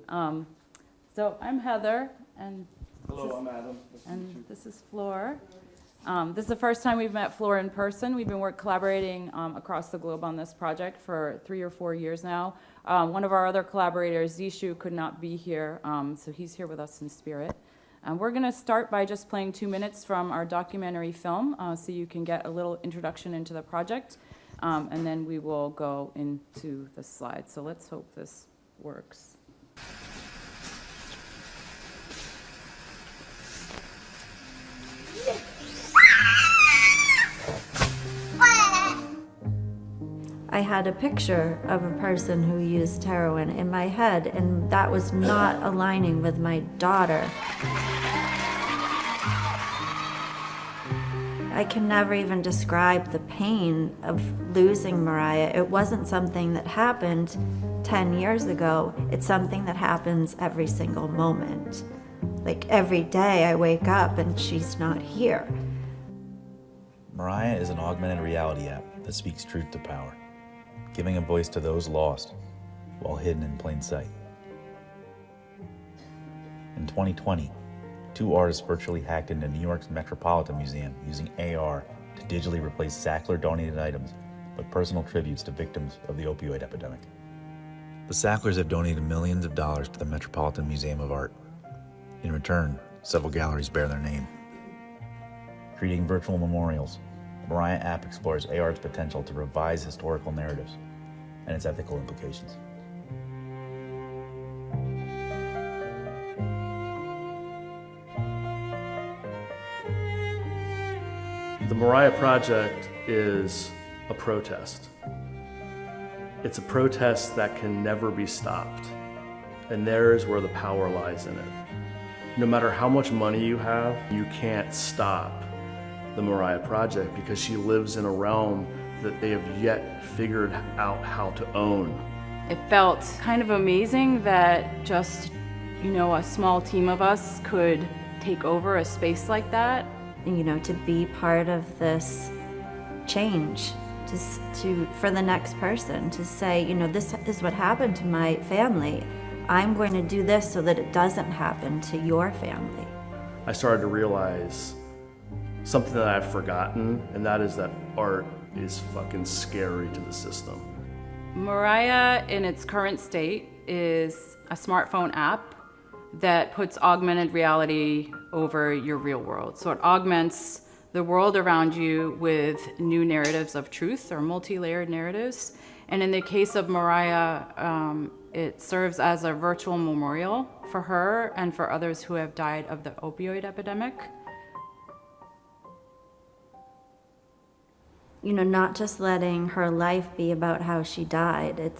So I'm Heather, and hello, I'm Adam. And this is Flor. This is the first time we've met Flor in person. We've been collaborating across the globe on this project for 3 or 4 years now. One of our other collaborators, Zishou, could not be here, so he's here with us in spirit. We're going to start by just playing 2 minutes from our documentary film so you can get a little introduction into the project, and then we will go into the slides. So let's hope this works. I had a picture of a person who used heroin in my head, and that was not aligning with my daughter. I can never even describe the pain of losing Mariah. It wasn't something that happened 10 years ago. It's something that happens every single moment. Like every day I wake up and she's not here. Mariah is an augmented reality app that speaks truth to power, giving a voice to those lost while hidden in plain sight. In 2020, 2 artists virtually hacked into New York's Metropolitan Museum using AR to digitally replace Sackler-donated items with personal tributes to victims of the opioid epidemic. The Sacklers have donated millions of dollars to the Metropolitan Museum of Art. In return, several galleries bear their name. Creating virtual memorials, the Mariah app explores AR's potential to revise historical narratives and its ethical implications. The Mariah Project is a protest. It's a protest that can never be stopped, and there is where the power lies in it. No matter how much money you have, you can't stop the Mariah Project because she lives in a realm that they have yet figured out how to own. It felt kind of amazing that just, a small team of us could take over a space like that. To be part of this change, for the next person to say, this is what happened to my family. I'm going to do this so that it doesn't happen to your family. I started to realize something that I've forgotten, and that is that art is fucking scary to the system. Mariah, in its current state, is a smartphone app that puts augmented reality over your real world. So it augments the world around you with new narratives of truth or multi-layered narratives. And in the case of Mariah, it serves as a virtual memorial for her and for others who have died of the opioid epidemic. Not just letting her life be about how she died.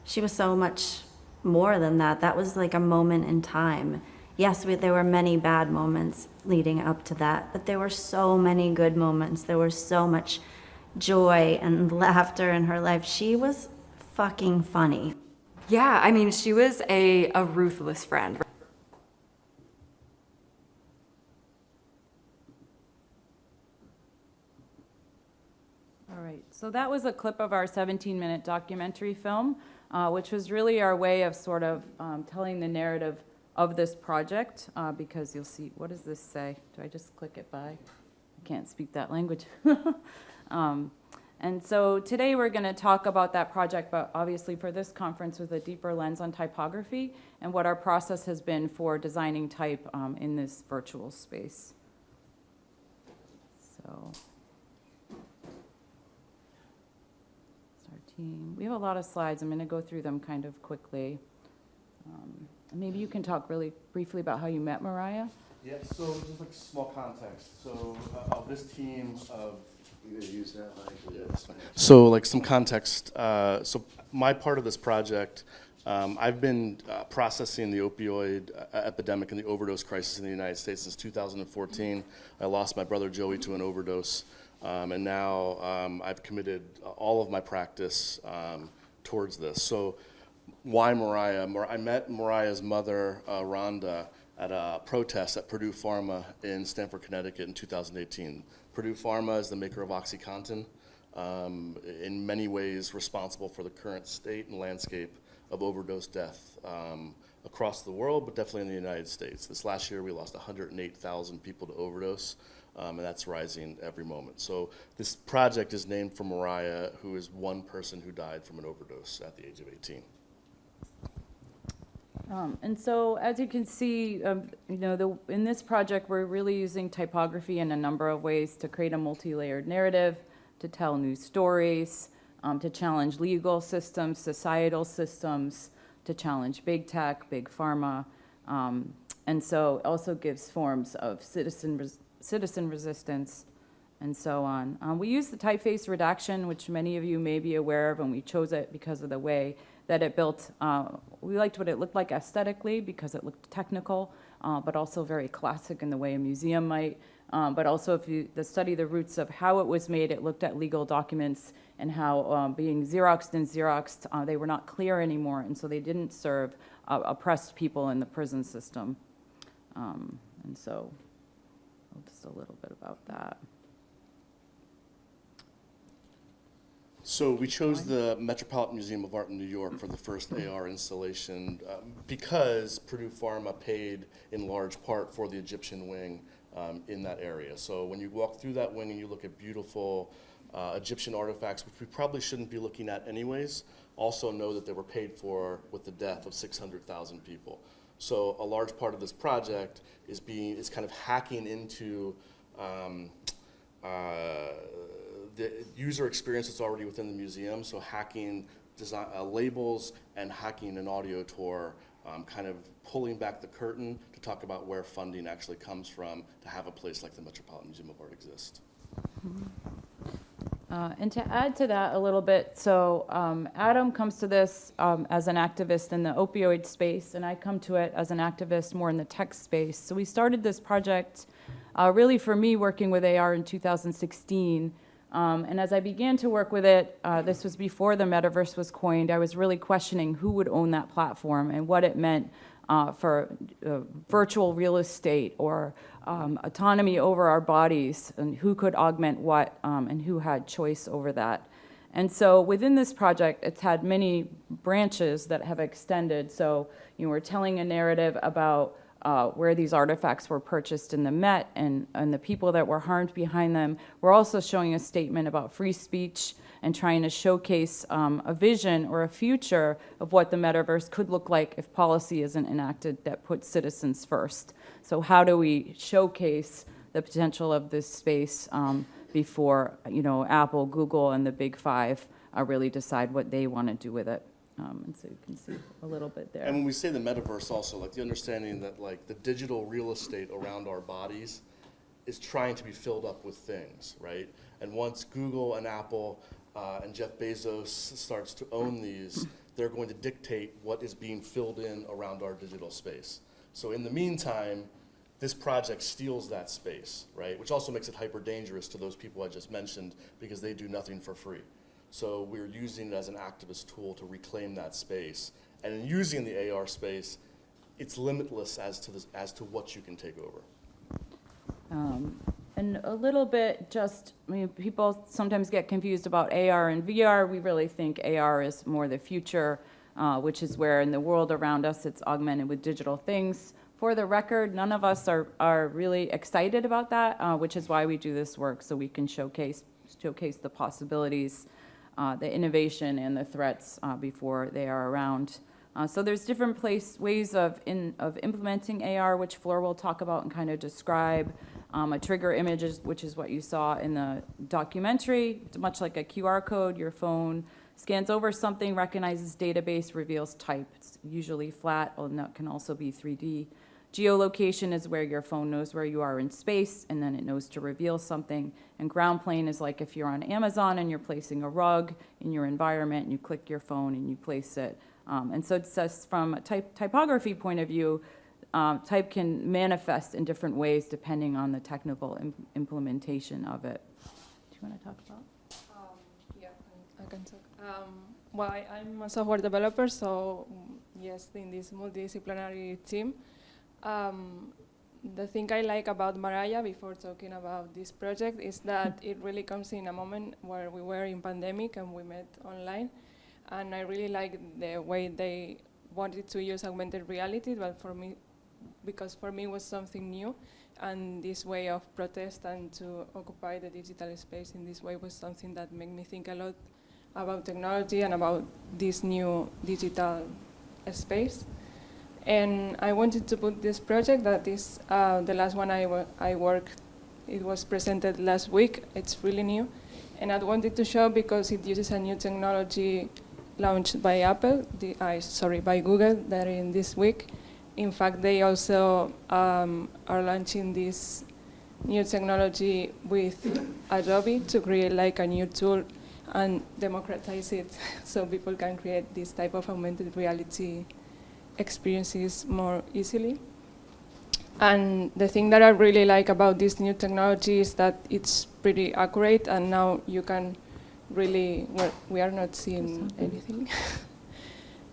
She was so much more than that. That was like a moment in time. Yes, there were many bad moments leading up to that, but there were so many good moments. There was so much joy and laughter in her life. She was fucking funny. Yeah, she was a ruthless friend. All right, so that was a clip of our 17-minute documentary film, which was really our way of sort of telling the narrative of this project, because you'll see, what does this say? Do I just click it by? I can't speak that language. And so today we're going to talk about that project, but obviously for this conference with a deeper lens on typography and what our process has been for designing type in this virtual space. So, our team. We have a lot of slides. I'm going to go through them kind of quickly. Maybe you can talk really briefly about how you met Mariah. Yeah, so just like small context. So this team of, you gonna use that? yeah, that's fine. So like some context. So my part of this project, I've been processing the opioid epidemic and the overdose crisis in the United States since 2014. I lost my brother Joey to an overdose, and now I've committed all of my practice towards this. So why Mariah? I met Mariah's mother, Rhonda, at a protest at Purdue Pharma in Stamford, Connecticut in 2018. Purdue Pharma is the maker of OxyContin, in many ways responsible for the current state and landscape of overdose death across the world, but definitely in the United States. This last year, we lost 108,000 people to overdose, and that's rising every moment. So this project is named for Mariah, who is one person who died from an overdose at the age of 18. And so, as you can see, in this project, we're really using typography in a number of ways to create a multi-layered narrative, to tell new stories, to challenge legal systems, societal systems, to challenge big tech, big pharma, and so also gives forms of citizen resistance, and so on. We use the typeface redaction, which many of you may be aware of, and we chose it because of the way that it built. We liked what it looked like aesthetically because it looked technical, but also very classic in the way a museum might. But also if you study the roots of how it was made, it looked at legal documents and how being Xeroxed, they were not clear anymore, and so they didn't serve oppressed people in the prison system. And so just a little bit about that. So we chose the Metropolitan Museum of Art in New York for the first AR installation because Purdue Pharma paid in large part for the Egyptian wing in that area. So when you walk through that wing and you look at beautiful Egyptian artifacts, which we probably shouldn't be looking at anyways, also know that they were paid for with the death of 600,000 people. So a large part of this project is kind of hacking into the user experience that's already within the museum, so hacking design, labels and hacking an audio tour, kind of pulling back the curtain to talk about where funding actually comes from to have a place like the Metropolitan Museum of Art exist. And to add to that a little bit, so Adam comes to this as an activist in the opioid space, and I come to it as an activist more in the tech space. So we started this project really for me working with AR in 2016. And as I began to work with it, this was before the Metaverse was coined, I was really questioning who would own that platform and what it meant for virtual real estate or autonomy over our bodies, and who could augment what, and who had choice over that. And so within this project, it's had many branches that have extended. So we're telling a narrative about where these artifacts were purchased in the Met and the people that were harmed behind them. We're also showing a statement about free speech and trying to showcase a vision or a future of what the metaverse could look like if policy isn't enacted that puts citizens first. So how do we showcase the potential of this space before Apple, Google, and the big five really decide what they want to do with it? And so you can see a little bit there. And when we say the metaverse also, like the understanding that like the digital real estate around our bodies is trying to be filled up with things, right? And once Google and Apple and Jeff Bezos starts to own these, they're going to dictate what is being filled in around our digital space. So in the meantime, this project steals that space, right? Which also makes it hyper dangerous to those people I just mentioned because they do nothing for free. So we're using it as an activist tool to reclaim that space. And in using the AR space, it's limitless as to what you can take over. And a little bit people sometimes get confused about AR and VR. We really think AR is more the future, which is where in the world around us it's augmented with digital things. For the record, none of us are really excited about that, which is why we do this work, so we can showcase the possibilities, the innovation and the threats before they are around. So there's different ways of implementing AR, which Flor will talk about and kind of describe. A trigger image, which is what you saw in the documentary. It's much like a QR code. Your phone scans over something, recognizes database, reveals type. It's usually flat, and that can also be 3D. Geolocation is where your phone knows where you are in space, and then it knows to reveal something. And ground plane is like if you're on Amazon and you're placing a rug in your environment, and you click your phone and you place it. And so it's just from a typography point of view, type can manifest in different ways depending on the technical implementation of it. Do you want to talk about? Yeah, I can talk. Well, I'm a software developer, so yes, in this multidisciplinary team. The thing I like about Mariah, before talking about this project, is that it really comes in a moment where we were in pandemic and we met online. And I really like the way they wanted to use augmented reality, but because for me it was something new, and this way of protest and to occupy the digital space in this way was something that made me think a lot about technology and about this new digital space. And I wanted to put this project that is the last one I worked. It was presented last week. It's really new. And I wanted to show because it uses a new technology launched by Apple, by Google, that in this week. In fact, they also are launching this new technology with Adobe to create like a new tool and democratize it so people can create this type of augmented reality experiences more easily. And the thing that I really like about this new technology is that it's pretty accurate, and now you can really, well, we are not seeing anything.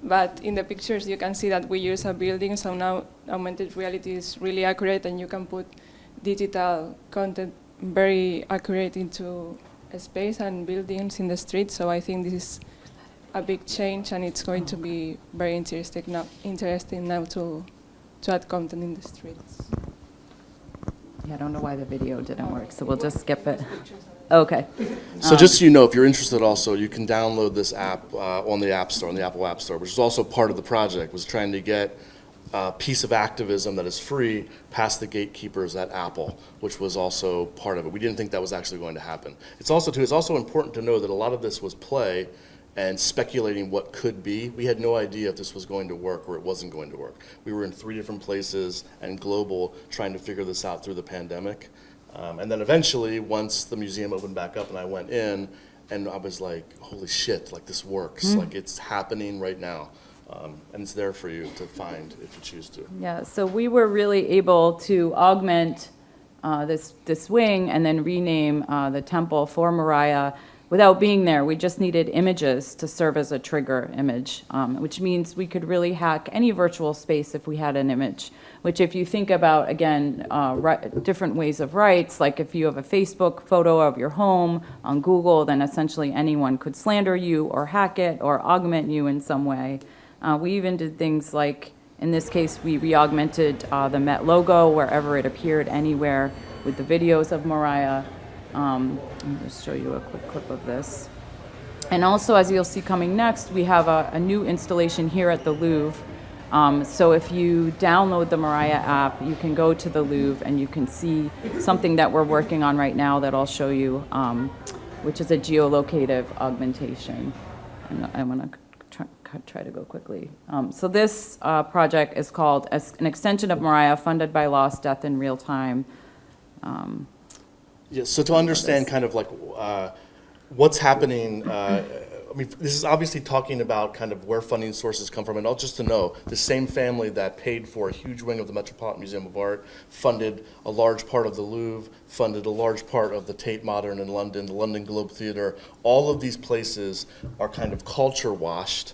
But in the pictures you can see that we use a building, so now augmented reality is really accurate, and you can put digital content very accurate into a space and buildings in the street. So I think this is a big change, and it's going to be very interesting now to add content in the streets. Yeah, I don't know why the video didn't work, so we'll just skip it. Okay. So just so you know, if you're interested also, you can download this app on the App Store, on the Apple App Store, which is also part of the project, was trying to get a piece of activism that is free past the gatekeepers at Apple, which was also part of it. We didn't think that was actually going to happen. It's also important to know that a lot of this was play and speculating what could be. We had no idea if this was going to work or it wasn't going to work. We were in 3 different places and global trying to figure this out through the pandemic. And then eventually, once the museum opened back up and I went in, and I was like, holy shit, like this works. Like it's happening right now. And it's there for you to find if you choose to. Yeah, so we were really able to augment this wing and then rename the temple for Mariah without being there. We just needed images to serve as a trigger image, which means we could really hack any virtual space if we had an image, which if you think about, again, different ways of rights, like if you have a Facebook photo of your home on Google, then essentially anyone could slander you or hack it or augment you in some way. We even did things like, in this case, we re-augmented the Met logo wherever it appeared anywhere with the videos of Mariah. Let me just show you a quick clip of this. And also, as you'll see coming next, we have a new installation here at the Louvre. So if you download the Mariah app, you can go to the Louvre and you can see something that we're working on right now that I'll show you, which is a geolocative augmentation. And I want to try to go quickly. So this project is called an extension of Mariah, funded by Lost Death in Real Time. Yeah, so to understand kind of like what's happening, I mean, this is obviously talking about kind of where funding sources come from, and all just to know, the same family that paid for a huge wing of the Metropolitan Museum of Art funded a large part of the Louvre, funded a large part of the Tate Modern in London, the London Globe Theatre. All of these places are kind of culture washed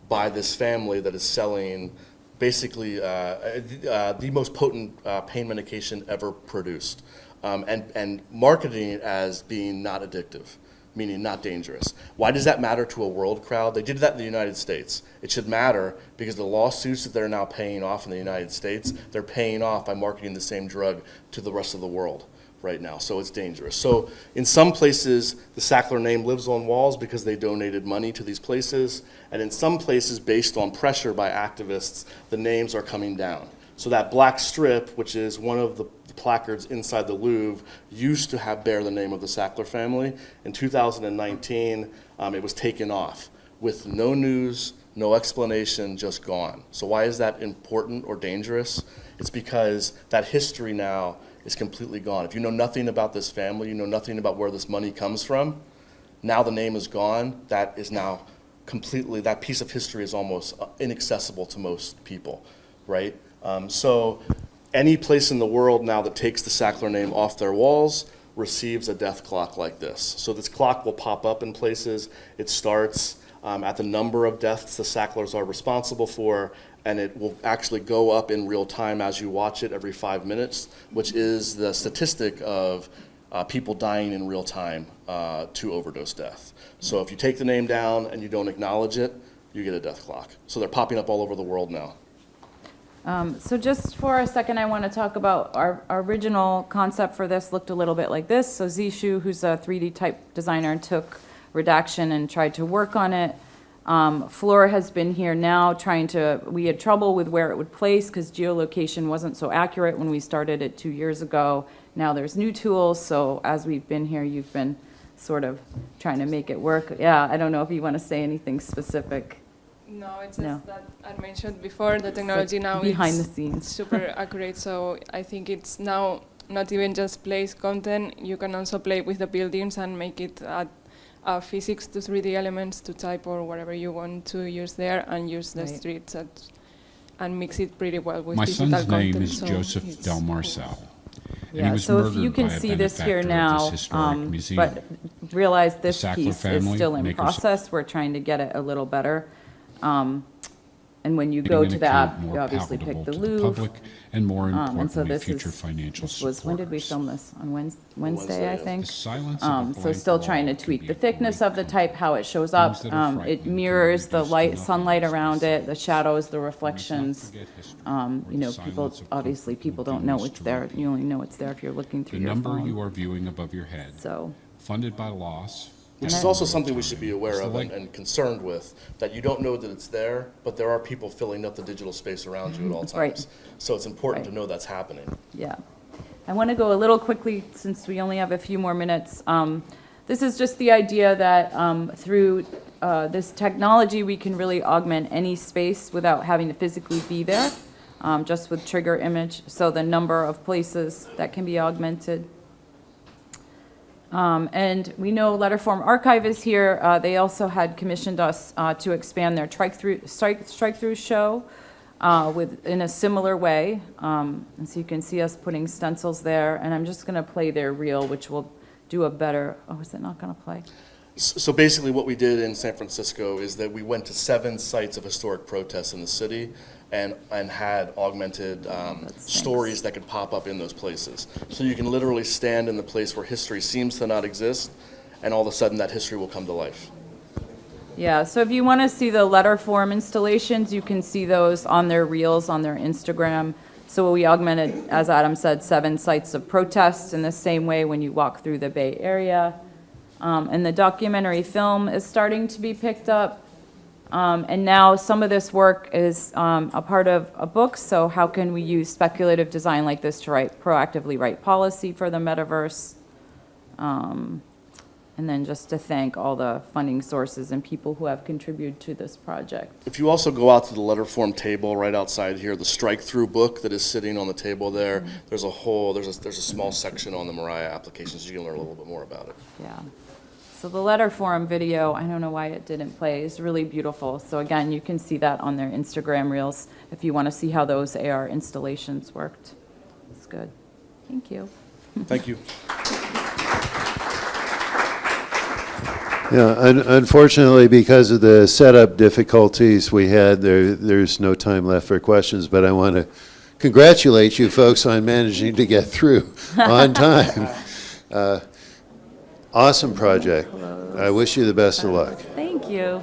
by this family that is selling basically the most potent pain medication ever produced. And marketing it as being not addictive, meaning not dangerous. Why does that matter to a world crowd? They did that in the United States. It should matter because the lawsuits that they're now paying off in the United States, they're paying off by marketing the same drug to the rest of the world right now, so it's dangerous. So in some places, the Sackler name lives on walls because they donated money to these places, and in some places, based on pressure by activists, the names are coming down. So that black strip, which is one of the placards inside the Louvre, used to bear the name of the Sackler family. In 2019, it was taken off with no news, no explanation, just gone. So why is that important or dangerous? It's because that history now is completely gone. If you know nothing about this family, you know nothing about where this money comes from, now the name is gone, that is now completely, that piece of history is almost inaccessible to most people, right? So any place in the world now that takes the Sackler name off their walls receives a death clock like this. So this clock will pop up in places. It starts at the number of deaths the Sacklers are responsible for, and it will actually go up in real time as you watch it every 5 minutes, which is the statistic of people dying in real time to overdose death. So if you take the name down and you don't acknowledge it, you get a death clock. So they're popping up all over the world now. So just for a second, I want to talk about our original concept for this looked a little bit like this. So Zishou, who's a 3D type designer, took redaction and tried to work on it. Flor has been here now we had trouble with where it would place because geolocation wasn't so accurate when we started it 2 years ago. Now there's new tools, so as we've been here, you've been sort of trying to make it work. Yeah, I don't know if you want to say anything specific. No, it's No. just that I mentioned before, the technology now behind is the scenes. super accurate, so I think it's now not even just place content, you can also play with the buildings and make it physics to 3D elements to type or whatever you want to use there and use the Right. streets and mix it pretty well with My digital son's content. name is so Joseph it's- Del Marcel. And he Yeah, was so if murdered you can by a see this here benefactor of now, this historic museum. but realize this Sackler piece is family, still in makers- process. We're trying to get it a little better. And when you Making go an to the account app, you more obviously pick palatable the to the Louvre. public, and more And so importantly, this future is, financial this was, when did we supporters. film this? On Wednesday, I Wednesday, think? The silence of a So blank still trying to wall can tweak be the a thickness great of the comfort. type, how it shows up. Things that are It frightening can mirrors the reduce to light, nothing sunlight as around we it, the shadows, the Let's not reflections. forget history, You where know, the people, silence of obviously, comfort people don't know continues it's to there. reveal. You only know it's there if you're looking The through your number you phone. are viewing above your head, So, funded by loss. Which is also something we should be aware of and concerned with, that you don't know that it's there, but there are people filling up the digital space around you at all Right. times. So it's important to Right. know that's happening. yeah. I want to go a little quickly, since we only have a few more minutes. This is just the idea that through this technology, we can really augment any space without having to physically be there, just with trigger image. So the number of places that can be augmented. And we know Letterform Archive is here. They also had commissioned us to expand their strike-through show in a similar way. And so you can see us putting stencils there. And I'm just going to play their reel, which will do a better, oh, is it not going to play? So basically what we did in San Francisco is that we went to 7 sites of historic protests in the city and had augmented stories that could pop up in those places. So you can literally stand in the place where history seems to not exist, and all of a sudden that history will come to life. Yeah, so if you want to see the Letterform installations, you can see those on their reels, on their Instagram. So we augmented, as Adam said, 7 sites of protests in the same way when you walk through the Bay Area. And the documentary film is starting to be picked up. And now some of this work is a part of a book, so how can we use speculative design like this to proactively write policy for the metaverse? And then just to thank all the funding sources and people who have contributed to this project. If you also go out to the letterform table right outside here, the strike-through book that is sitting on the table there, there's a small section on the Mariah applications. You can learn a little bit more about it. Yeah. So the Letterform video, I don't know why it didn't play, is really beautiful. So again, you can see that on their Instagram reels if you want to see how those AR installations worked. It's good. Thank you. Thank you. Yeah, unfortunately, because of the setup difficulties we had, there's no time left for questions, but I want to congratulate you folks on managing to get through on time. Awesome project. I wish you the best of luck. Thank you.